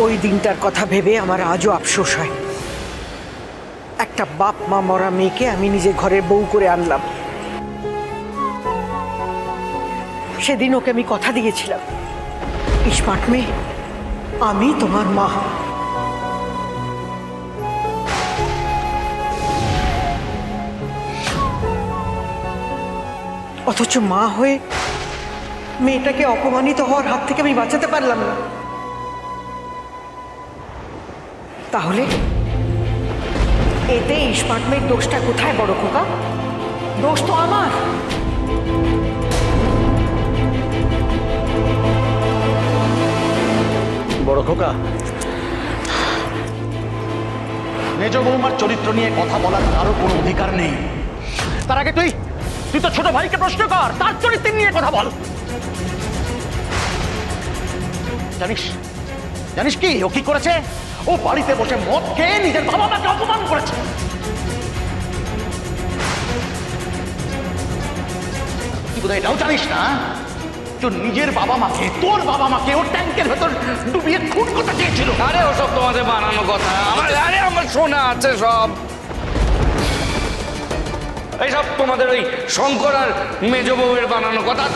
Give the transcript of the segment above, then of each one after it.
ওই দিনটার কথা ভেবে আমার আজও আফসোস হয়। একটা বাপ মা মরা মেয়েকে আমি নিজে ঘরের বউ করে আনলাম। সেদিন ওকে আমি কথা দিয়েছিলাম, স্মার্ট মেয়ে, আমি তোমার মা। অথচ মা হয়ে মেয়েটাকে অপমানিত হওয়ার হাত থেকে আমি বাঁচাতে পারলাম না। তাহলে এতে স্মার্ট মেয়ের দোষটা কোথায় বড় খোকা? দোষ তো আমার। বড় খোকা, মেজ বৌমার চরিত্র নিয়ে কথা বলার কারো কোনো অধিকার নেই। তার আগে তুই তো ছোট ভাইকে প্রশ্ন কর, তার চরিত্র নিয়ে কথা বল। জানিস জানিস কি ও কি করেছে? ও বাড়িতে বসে মদ খেয়ে নিজের বাবা মাকে অপমান করেছে। তুই বোধহয় এটাও জানিস না, তোর নিজের বাবা মাকে, তোর বাবা মাকে ওর ট্যাঙ্কের ভেতর ডুবিয়ে খুন করতে চেয়েছিল। আরে ওসব তোমাদের বানানো কথা। আমার শোনা আছে সব। এইসব তোমাদের ওই শঙ্কর আর মেজ বউয়ের বানানো কথা।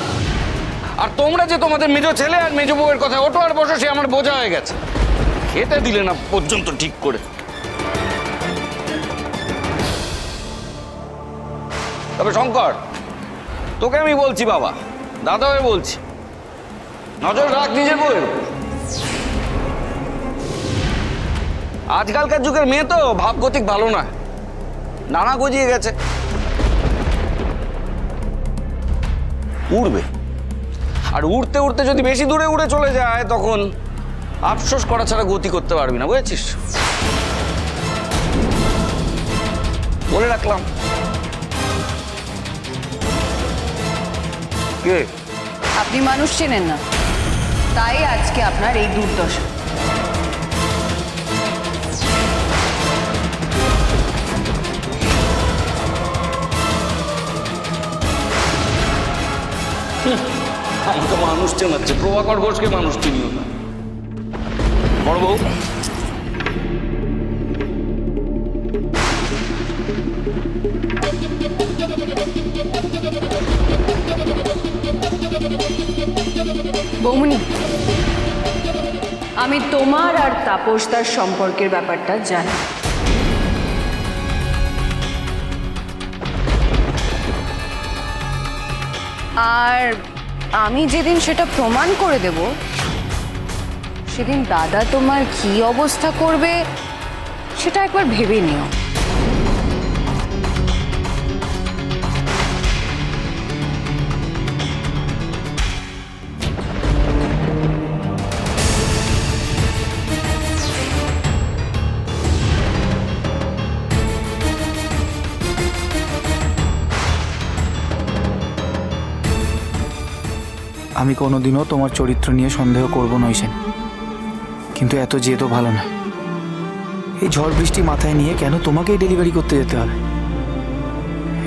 আর তোমরা যে তোমাদের মেজ ছেলে আর মেজ বউয়ের কথা ওটো আর বসো, সে আমার বোঝা হয়ে গেছে। খেতে দিলে না পর্যন্ত ঠিক করে। তবে শঙ্কর, তোকে আমি বলছি বাবা, দাদা হয়ে বলছি, নজর রাখ নিজের বউয়ের উপর। আজকালকার যুগের মেয়ে তো ভাবগতিক ভালো না, নানা গজিয়ে গেছে। উড়বে, আর উড়তে উড়তে যদি বেশি দূরে উড়ে চলে যায় তখন আফসোস করা ছাড়া গতি করতে পারবি না, বুঝেছিস? বলে রাখলাম। কে? আপনি মানুষ চেনেন না, তাই আজকে আপনার এই দুর্দশা। আমাকে মানুষ চেনাচ্ছে, প্রভাকর ঘোষকে মানুষ চিনিও না। বড় বউ, বৌমনি, আমি তোমার আর তাপসদার সম্পর্কের ব্যাপারটা জানি। আর আমি যেদিন সেটা প্রমাণ করে দেব, সেদিন দাদা তোমার কি অবস্থা করবে সেটা একবার ভেবে নিও। আমি কোনোদিনও তোমার চরিত্র নিয়ে সন্দেহ করব নইসেন, কিন্তু এত জেদও ভালো না। এই ঝড় বৃষ্টি মাথায় নিয়ে কেন তোমাকেই ডেলিভারি করতে যেতে হবে?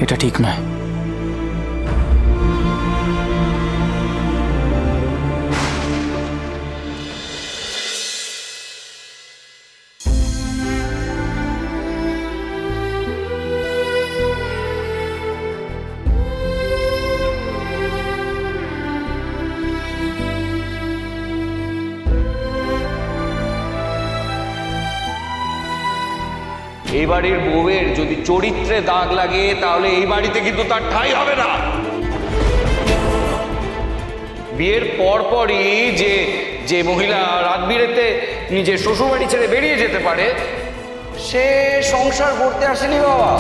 এটা ঠিক নয়। এই বাড়ির বউয়ের যদি চরিত্রে দাগ লাগে তাহলে এই বাড়িতে কিন্তু তার ঠাঁই হবে না। বিয়ের পরপরই যে যে মহিলা রাত বিরেতে নিজের শ্বশুরবাড়ি ছেড়ে বেরিয়ে যেতে পারে, সে সংসার করতে আসেনি বাবা।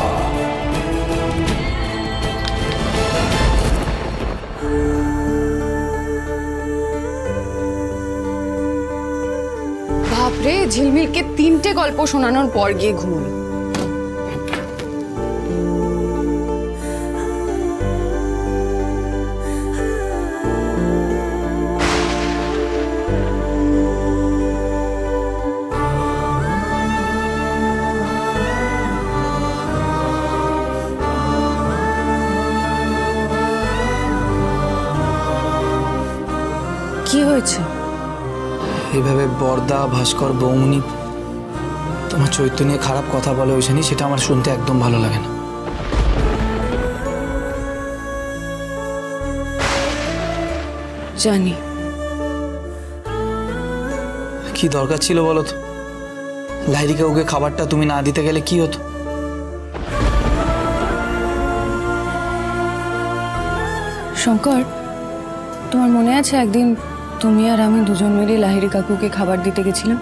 বাপরে, ঝিলমিলকে 3টে গল্প শোনানোর পর গিয়ে ঘুমোলো। কি হয়েছে? এইভাবে বরদা, ভাস্কর, বৌমনি তোমার চরিত্র নিয়ে খারাপ কথা বলে ঐশানি, সেটা আমার শুনতে একদম ভালো লাগে না। জানি। কি দরকার ছিল বলো তো? লাইরিকে ওকে খাবারটা তুমি না দিতে গেলে কি হতো? শঙ্কর, তোমার মনে আছে একদিন তুমি আর আমি দুজন মিলে লাহিড়ী কাকুকে খাবার দিতে গেছিলাম?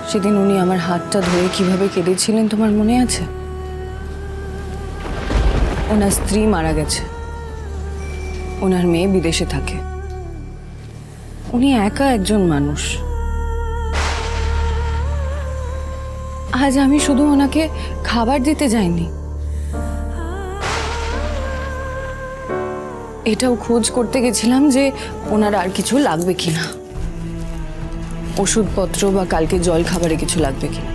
সেদিন উনি আমার হাতটা ধরে কিভাবে কেঁদেছিলেন তোমার মনে আছে? ওনার স্ত্রী মারা গেছে, ওনার মেয়ে বিদেশে থাকে, উনি একা একজন মানুষ। আজ আমি শুধু ওনাকে খাবার দিতে যাইনি, এটাও খোঁজ করতে গেছিলাম যে ওনার আর কিছু লাগবে কিনা, ওষুধপত্র বা কালকে জল খাবারে কিছু লাগবে কিনা।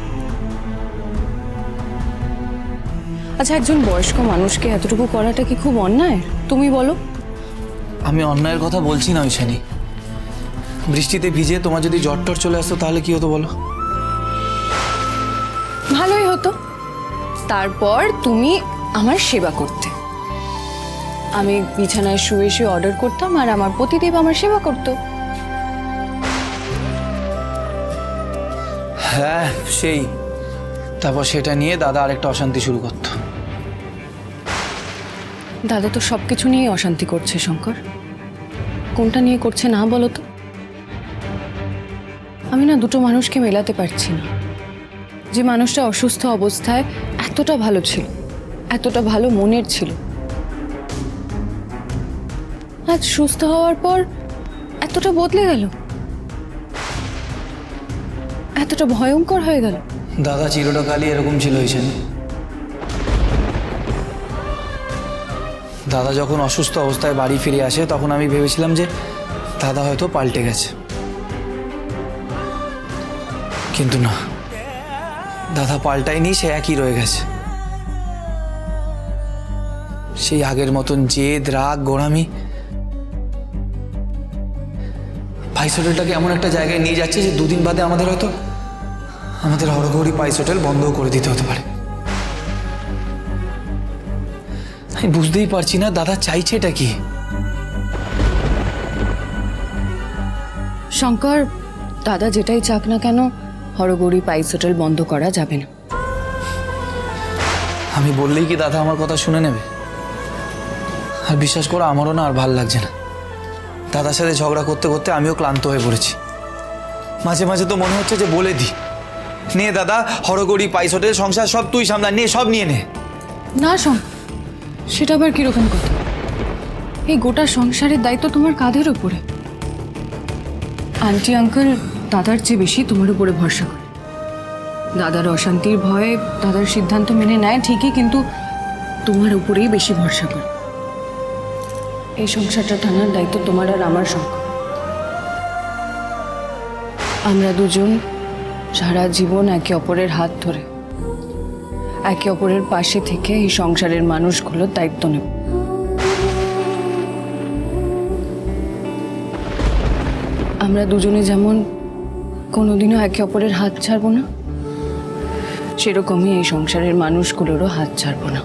আচ্ছা, একজন বয়স্ক মানুষকে এতটুকু করাটা কি খুব অন্যায়? তুমি বলো। আমি অন্যায়ের কথা বলছি না ঐশানি। বৃষ্টিতে ভিজে তোমার যদি জ্বর টর চলে আসতো তাহলে কি হতো বলো? ভালোই হতো। তারপর তুমি আমার সেবা করতে, আমি বিছানায় শুয়ে শুয়ে অর্ডার করতাম আর আমার পতিদেব আমার সেবা করতো। হ্যাঁ সেই, তারপর সেটা নিয়ে দাদা আরেকটা অশান্তি শুরু করতো। দাদা তো সবকিছু নিয়ে অশান্তি করছে শঙ্কর, কোনটা নিয়ে করছে না বলো তো? আমি না দুটো মানুষকে মেলাতে পারছি না। যে মানুষটা অসুস্থ অবস্থায় এতটা ভালো ছিল, এতটা ভালো মনের ছিল, আজ সুস্থ হওয়ার পর এতটা বদলে গেল, এতটা ভয়ঙ্কর হয়ে গেল। দাদা চিরকালই এরকম ছিল ঐশানি। দাদা যখন অসুস্থ অবস্থায় বাড়ি ফিরে আসে তখন আমি ভেবেছিলাম যে দাদা হয়তো পাল্টে গেছে, কিন্তু না, দাদা পাল্টায়নি, সে একই রয়ে গেছে। সেই আগের মতন জেদ, রাগ, গোড়ামি। পাইস হোটেলটাকে এমন একটা জায়গায় নিয়ে যাচ্ছে যে দুদিন বাদে আমাদের হয়তো আমাদের হরগৌরী পাইস হোটেল বন্ধও করে দিতে হতে পারে। আমি বুঝতেই পারছি না দাদা চাইছে এটা কি। শঙ্কর, দাদা যেটাই চাক না কেন, হরগৌরী পাইস হোটেল বন্ধ করা যাবে না। আমি বললেই কি দাদা আমার কথা শুনে নেবে? আর বিশ্বাস করো, আমারও না আর ভাল লাগছে না। দাদার সাথে ঝগড়া করতে করতে আমিও ক্লান্ত হয়ে পড়েছি। মাঝে মাঝে তো মনে হচ্ছে যে বলে দিই, নে দাদা, হরগৌরী পাইস হোটেল সংসার সব তুই সামলা, নে সব নিয়ে নে। না শঙ্কর, সেটা আবার কিরকম কথা? এই গোটা সংসারের দায়িত্ব তোমার কাঁধের উপরে। আন্টি আঙ্কেল দাদার চেয়ে বেশি তোমার উপরে ভরসা করে। দাদার অশান্তির ভয়ে দাদার সিদ্ধান্ত মেনে নেয় ঠিকই, কিন্তু তোমার উপরেই বেশি ভরসা করে। এই সংসারটা টানার দায়িত্ব তোমার আর আমার। শঙ্কর, আমরা দুজন সারা জীবন একে অপরের হাত ধরে একে অপরের পাশে থেকে এই সংসারের মানুষগুলোর দায়িত্ব নেব। আমরা দুজনে যেমন কোনোদিনও একে অপরের হাত ছাড়বো না, সেরকমই এই সংসারের মানুষগুলোরও হাত ছাড়বো না।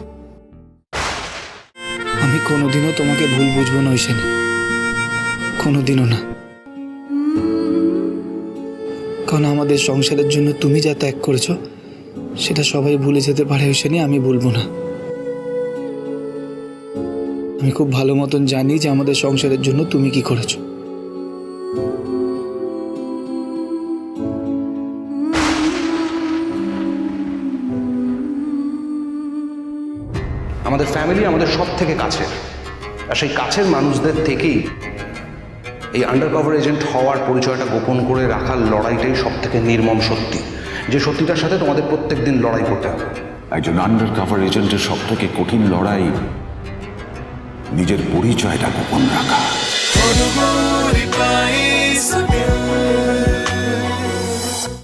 আমি কোনোদিনও তোমাকে ভুল বুঝবো না ঐশানি, কোনোদিনও না। কারণ আমাদের সংসারের জন্য তুমি যা ত্যাগ করেছো সেটা সবাই ভুলে যেতে পারে ঐশানি, আমি বলবো না। আমি খুব ভালো মতন জানি যে আমাদের সংসারের জন্য তুমি কি করেছো। আমাদের ফ্যামিলি আমাদের সব থেকে কাছের, আর সেই কাছের মানুষদের থেকেই এই আন্ডারকভার এজেন্ট হওয়ার পরিচয়টা গোপন করে রাখার লড়াইটাই সব থেকে নির্মম সত্যি, যে সত্যিটার সাথে তোমাদের প্রত্যেক দিন লড়াই করতে হবে। একজন আন্ডারকভার এজেন্টের সব থেকে কঠিন লড়াই নিজের পরিচয়টা গোপন রাখা।